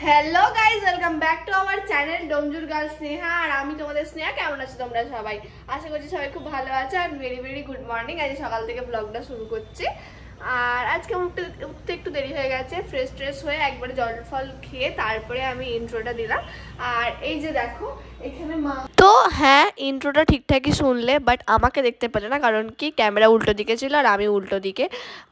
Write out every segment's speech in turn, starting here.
Hello guys, welcome back to our channel Domjur girl Sneha. আর আমি তোমাদের স্নেহা। কেমন আছো তোমরা সবাই? আশা করছি সবাই খুব ভালো আছো। Are very very good morning. আজ সকাল থেকে ব্লগটা শুরু করছি। আর আজকে উঠতে একটু দেরি হয়ে গেছে। ফ্রেশ ট্রেশ হয়ে একবারে জল ফল খেয়ে তারপরে আমি ইন্ট্রোটা দিলাম। আর এই যে দেখো এখানে মা তো হ্যাঁ, ইন্ট্রোটা ঠিকঠাকই শুনলে, বাট আমাকে দেখতে পেলে না। কারণ কি, ক্যামেরা উল্টো দিকে ছিল আর আমি উল্টো দিকে,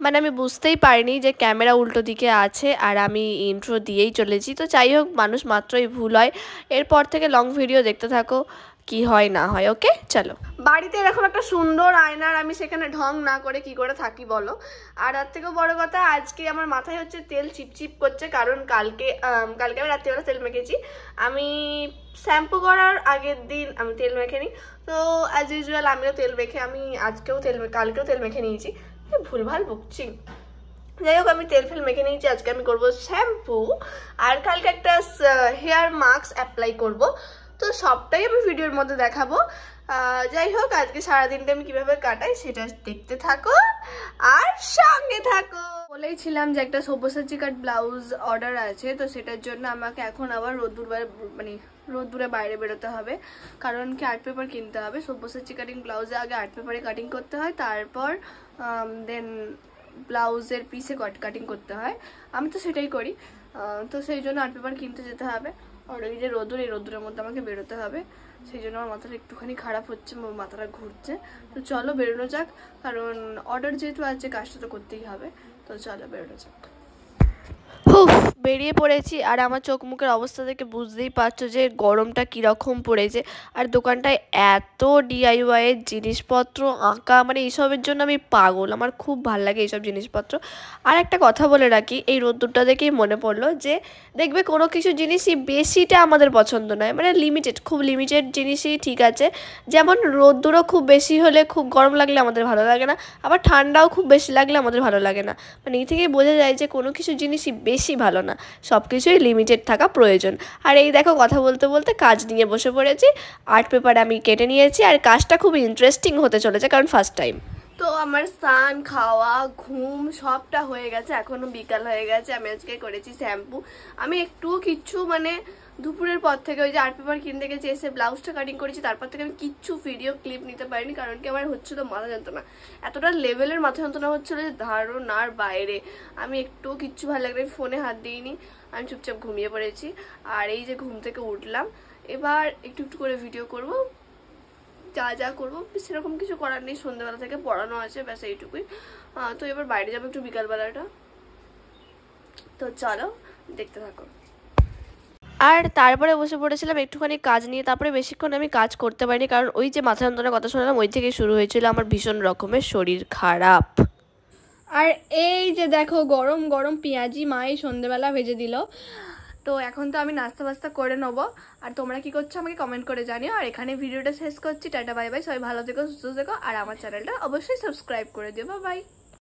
মানে আমি বুঝতেই পারিনি যে ক্যামেরা উল্টো দিকে আছে আর আমি ইন্ট্রো দিয়েই চলেছি। তো যাই হোক, মানুষ মাত্রই ভুল হয়। এরপর থেকে লং ভিডিও দেখতে থাকো, কি হয় না হয়। ওকে চলো। বাড়িতে এরকম একটা সুন্দর আয়নার আমি সেখানে ঢং না করে কি করে থাকি বলো। আর তার থেকেও বড় কথা, আজকে আমার মাথায় হচ্ছে তেল চিপচিপ করছে। কারণ কালকে আমি রাত্রিবেলা তেল মেখেছি। আমি শ্যাম্পু করার আগের দিন আমি তেল মেখে নিই। তো অ্যাজ ইউজুয়াল আমিও তেল মেখে, আমি কালকেও তেল মেখে নিয়েছি। ভুলভাল বকছি। যাই হোক, আমি তেল ফেল মেখে নিয়েছি। আজকে আমি করবো শ্যাম্পু আর কালকে একটা হেয়ার মাস্ক অ্যাপ্লাই করব। তো সবটাই আমি ভিডিওর মধ্যে দেখাবো। যাই হোক, আজকে সারাদিনটা আমি কিভাবে কাটাই সেটা দেখতে থাকো আর সঙ্গে থাকো। বলেইছিলাম যে একটা সব্যসাচী কাট ব্লাউজ অর্ডার আছে, তো সেটার জন্য আমাকে এখন আবার রোদ্দুরে বাইরে বেরোতে হবে। কারণ কি, আর্ট পেপার কিনতে হবে। সব্যসাচী কাটিং ব্লাউজে আগে আর্ট পেপারে কাটিং করতে হয়, তারপর দেন ব্লাউজের পিসে কাটিং করতে হয়। আমি তো সেটাই করি। তো সেই জন্য আর্ট পেপার কিনতে যেতে হবে। আর এই যে এই রোদ্দুরের মধ্যে আমাকে বেরোতে হবে। সেই জন্য আমার মাথাটা একটুখানি খারাপ হচ্ছে, মাথাটা ঘুরছে। তো চলো বেরোনো যাক, কারণ অর্ডার যেহেতু আছে কাজটা তো করতেই হবে। তো চলো বেরোনো যাক। বেরিয়ে পড়েছি। আর আমার চোখ মুখের অবস্থা দেখে বুঝতেই পারছো যে গরমটা কীরকম পড়েছে। আর দোকানটায় এত DIY এর জিনিসপত্র, আঁকা, মানে এইসবের জন্য আমি পাগল। আমার খুব ভালো লাগে এইসব জিনিসপত্র। আর একটা কথা বলে রাখি, এই রোদ্দুরটা দেখেই মনে পড়লো যে দেখবে কোনো কিছু জিনিসই বেশিটা আমাদের পছন্দ নয়, মানে খুব লিমিটেড জিনিসই ঠিক আছে। যেমন রোদ্দুরও খুব বেশি হলে, খুব গরম লাগলে আমাদের ভালো লাগে না, আবার ঠান্ডাও খুব বেশি লাগলে আমাদের ভালো লাগে না। মানে এই থেকেই বোঝা যায় যে কোনো কিছু জিনিসই বেশি ভালো না, সব কিছুই লিমিটেড থাকা প্রয়োজন। আর এই দেখো, কথা বলতে বলতে কাজ নিয়ে বসে পড়েছি। আর্ট পেপার আমি কেটে নিয়েছি আর কাজটা খুব ইন্টারেস্টিং হতে চলেছে, কারণ ফার্স্ট টাইম। তো আমার স্নান, খাওয়া, ঘুম সবটা হয়ে গেছে। এখনো বিকাল হয়ে গেছে। আমি আজকে করেছি শ্যাম্পু। আমি একটুও কিচ্ছু, মানে দুপুরের পর থেকে ওই যে আর্ট পেপার কিনতে গেছি, এসে ব্লাউজটা কাটিং করেছি, তারপর থেকে আমি কিচ্ছু ভিডিও ক্লিপ নিতে পারিনি। কারণ কি, আমার হচ্ছিল মাথা যন্ত্রণা, এতটা লেভেলের মাথা যন্ত্রণা হচ্ছিল যে ধারণার বাইরে। আমি একটুও কিচ্ছু ভালো লাগবে, ফোনে হাত দিইনি, আমি চুপচাপ ঘুমিয়ে পড়েছি। আর এই যে ঘুম থেকে উঠলাম, এবার একটু একটু করে ভিডিও করব। যা করবো সেরকম কিছু করার নেই, সন্ধ্যাবেলা থেকে পড়ানো আছে, ব্যাস এইটুকুই। তো এবার বাইরে যাবো একটু বিকালবেলাটা। তো চলো দেখতে থাকো। আর তারপরে বসে পড়েছিলাম একটুখানি কাজ নিয়ে। তারপরে বেশিক্ষণ আমি কাজ করতে পারিনি, কারণ ওই যে মাথা যন্ত্রণার কথা শোনালাম, ওই থেকে শুরু হয়েছিল আমার ভীষণ রকমের শরীর খারাপ। আর এই যে দেখো, গরম গরম পেঁয়াজি মা এই সন্ধ্যেবেলা ভেজে দিল। তো এখন তো আমি নাস্তা বাস্তা করে নেবো। আর তোমরা কি করছো আমাকে কমেন্ট করে জানিও। আর এখানে ভিডিওটা শেষ করছি। টাটা বাই বাই, সবাই ভালো থেকো, সুস্থ থেকো। আর আমার চ্যানেলটা অবশ্যই সাবস্ক্রাইব করে দিও। Bye bye.